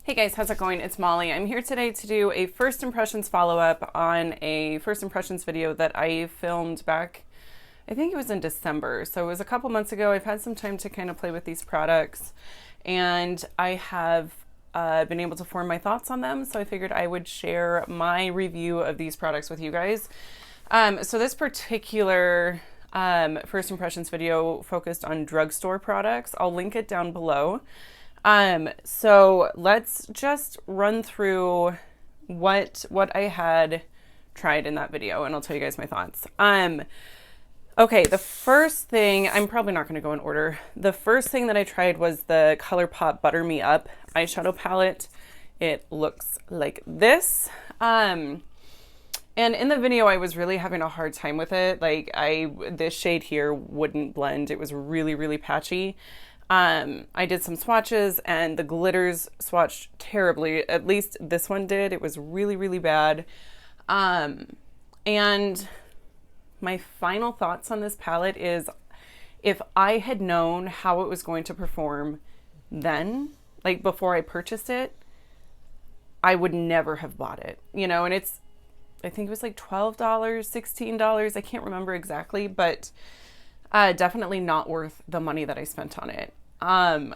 Hey guys, how's it going? It's Molly. I'm here today to do a first impressions follow-up on a first impressions video that I filmed back, I think it was in December. So it was a couple months ago. I've had some time to kind of play with these products and I have been able to form my thoughts on them. So I figured I would share my review of these products with you guys. So this particular first impressions video focused on drugstore products. I'll link it down below. So let's just run through what I had tried in that video and I'll tell you guys my thoughts. Okay, the first thing, I'm probably not going to go in order. The first thing that I tried was the Colourpop Butter Me Up eyeshadow palette. It looks like this. And in the video, I was really having a hard time with it. Like this shade here wouldn't blend. It was really, really patchy. I did some swatches and the glitters swatched terribly. At least this one did. It was really, really bad. And my final thoughts on this palette is if I had known how it was going to perform then, like before I purchased it, I would never have bought it, you know, and I think it was like $12, $16. I can't remember exactly, but definitely not worth the money that I spent on it. You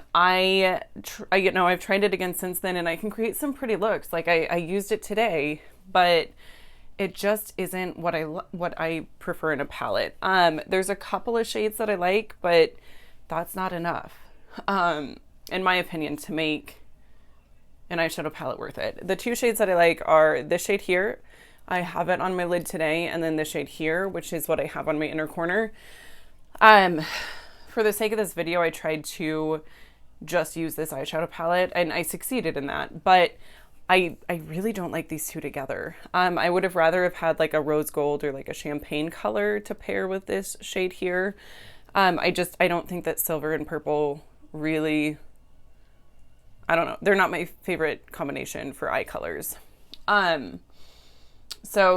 know, I've tried it again since then and I can create some pretty looks. Like I used it today, but it just isn't what I prefer in a palette. There's a couple of shades that I like, but that's not enough, in my opinion, to make an eyeshadow palette worth it. The two shades that I like are this shade here. I have it on my lid today, and then the shade here, which is what I have on my inner corner. For the sake of this video, I tried to just use this eyeshadow palette, and I succeeded in that, but I really don't like these two together. I would have rather have had like a rose gold or like a champagne color to pair with this shade here. I don't think that silver and purple really, I don't know. They're not my favorite combination for eye colors. So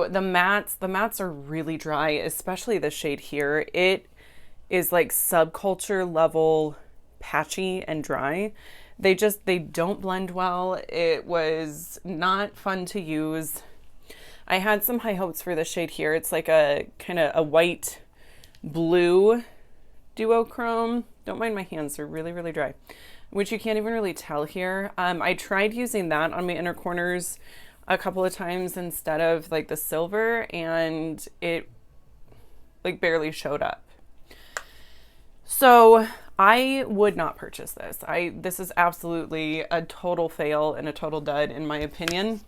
the mattes are really dry, especially the shade here. It is like subculture level patchy and dry. They don't blend well. It was not fun to use. I had some high hopes for this shade here. It's like a kind of a white blue duochrome. Don't mind my hands, they're really, really dry, which you can't even really tell here. I tried using that on my inner corners a couple of times instead of like the silver, and it like barely showed up. So I would not purchase this. This is absolutely a total fail and a total dud in my opinion.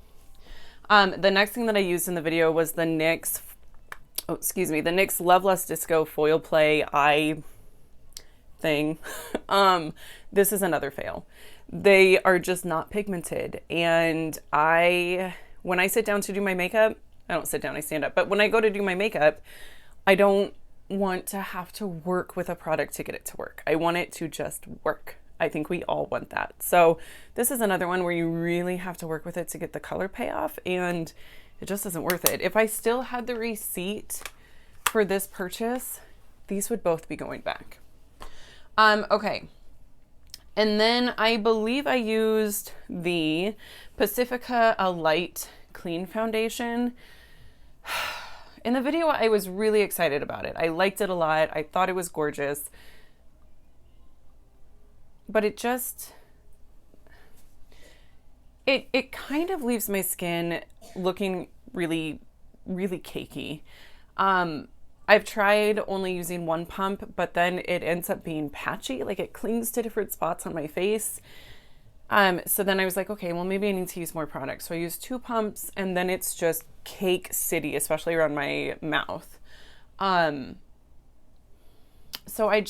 The next thing that I used in the video was the NYX, the NYX Love Less Disco Foil Play Eye thing. This is another fail. They are just not pigmented. And when I sit down to do my makeup, I don't sit down, I stand up. But when I go to do my makeup, I don't want to have to work with a product to get it to work. I want it to just work. I think we all want that. So this is another one where you really have to work with it to get the color payoff, and it just isn't worth it. If I still had the receipt for this purchase, these would both be going back. Okay. And then I believe I used the Pacifica A Light Clean Foundation. In the video, I was really excited about it. I liked it a lot. I thought it was gorgeous. But it kind of leaves my skin looking really, really cakey. I've tried only using one pump, but then it ends up being patchy. Like it clings to different spots on my face. So then I was like, okay, well, maybe I need to use more product. So I used 2 pumps and then it's just cake city, especially around my mouth. So I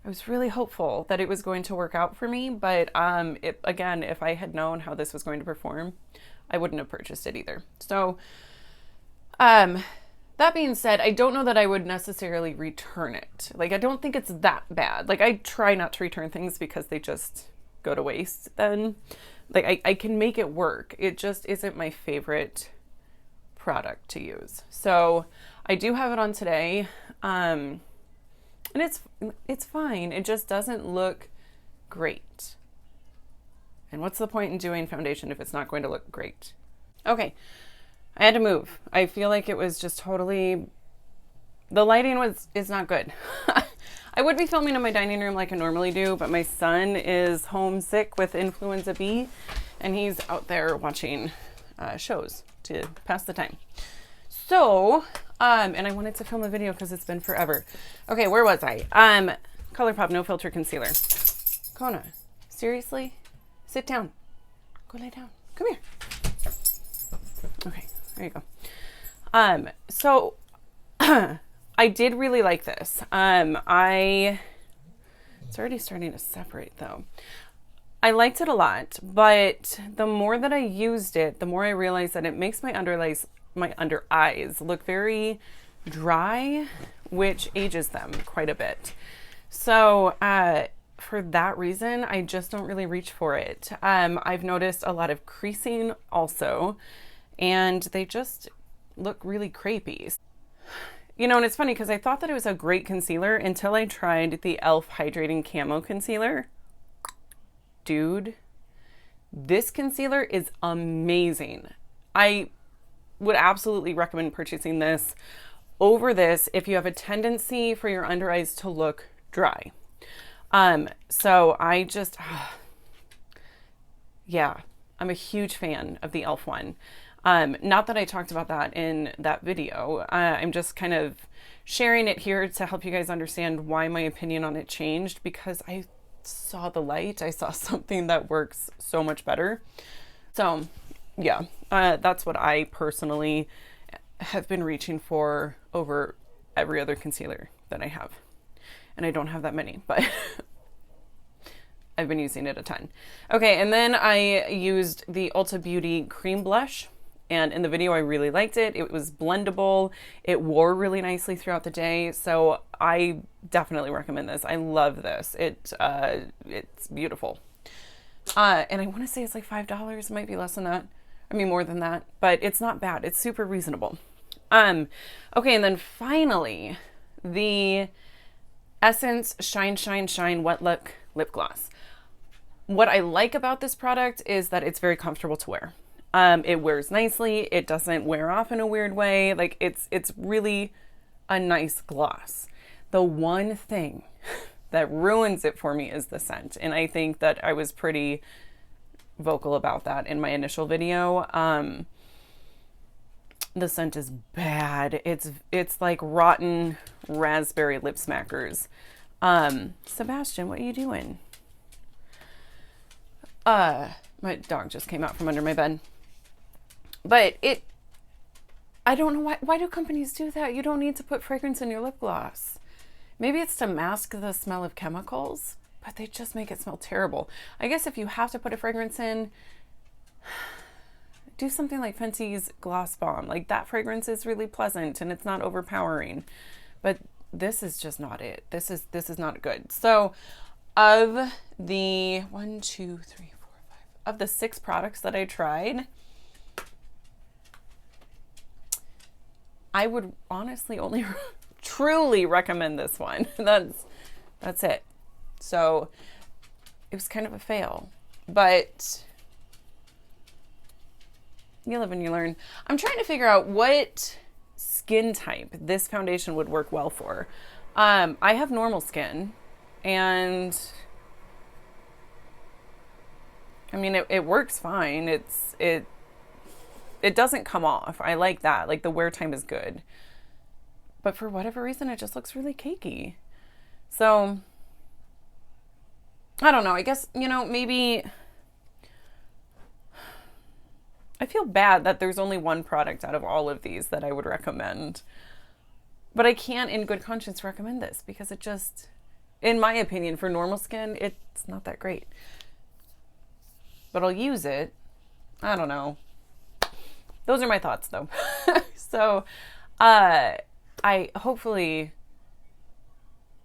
was really hopeful that it was going to work out for me. But again, if I had known how this was going to perform, I wouldn't have purchased it either. So that being said, I don't know that I would necessarily return it. Like, I don't think it's that bad. Like, I try not to return things because they just go to waste then. Like, I can make it work. It just isn't my favorite product to use. So, I do have it on today. And it's fine. It just doesn't look great. And what's the point in doing foundation if it's not going to look great? Okay, I had to move. I feel like it was just totally, the lighting is not good. I would be filming in my dining room like I normally do, but my son is homesick with influenza B, and he's out there watching shows to pass the time. So, and I wanted to film a video because it's been forever. Okay, where was I? Colourpop No Filter Concealer. Kona, seriously? Sit down. Go lay down. Come here. Okay, there you go. So I did really like this. It's already starting to separate though. I liked it a lot, but the more that I used it, the more I realized that it makes my under eyes look very dry, which ages them quite a bit. So for that reason, I just don't really reach for it. I've noticed a lot of creasing also, and they just look really crepey. You know, and it's funny because I thought that it was a great concealer until I tried the e.l.f. Hydrating Camo Concealer. Dude, this concealer is amazing. I would absolutely recommend purchasing this over this if you have a tendency for your under eyes to look dry. So I just, yeah, I'm a huge fan of the e.l.f. one. Not that I talked about that in that video. I'm just kind of sharing it here to help you guys understand why my opinion on it changed, because I saw the light. I saw something that works so much better. So yeah, that's what I personally have been reaching for over every other concealer that I have. And I don't have that many, but I've been using it a ton. Okay, and then I used the Ulta Beauty Cream Blush. And in the video, I really liked it. It was blendable. It wore really nicely throughout the day. So I definitely recommend this. I love this. It's beautiful. And I want to say it's like $5. It might be less than that. I mean, more than that, but it's not bad. It's super reasonable. Okay. And then finally, the Essence Shine, Shine, Shine Wet Look Lip Gloss. What I like about this product is that it's very comfortable to wear. It wears nicely. It doesn't wear off in a weird way. Like it's really a nice gloss. The one thing that ruins it for me is the scent. And I think that I was pretty vocal about that in my initial video. The scent is bad. It's like rotten raspberry lip smackers. Sebastian, what are you doing? My dog just came out from under my bed. But I don't know why do companies do that? You don't need to put fragrance in your lip gloss. Maybe it's to mask the smell of chemicals, but they just make it smell terrible. I guess if you have to put a fragrance in, do something like Fenty's Gloss Bomb. Like that fragrance is really pleasant and it's not overpowering, but this is just not it. This is not good. So of the 5 of the 6 products that I tried, I would honestly only truly recommend this one. That's it. So it was kind of a fail, but you live and you learn. I'm trying to figure out what skin type this foundation would work well for. I have normal skin, and I mean, it works fine. It doesn't come off. I like that. Like the wear time is good. But for whatever reason, it just looks really cakey. So I don't know. I guess, you know, maybe I feel bad that there's only one product out of all of these that I would recommend. But I can't in good conscience recommend this because it just, in my opinion, for normal skin, it's not that great. But I'll use it. I don't know. Those are my thoughts though. So, I hopefully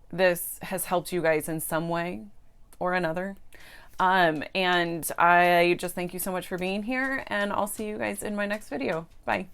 this has helped you guys in some way or another. And I just thank you so much for being here, and I'll see you guys in my next video. Bye.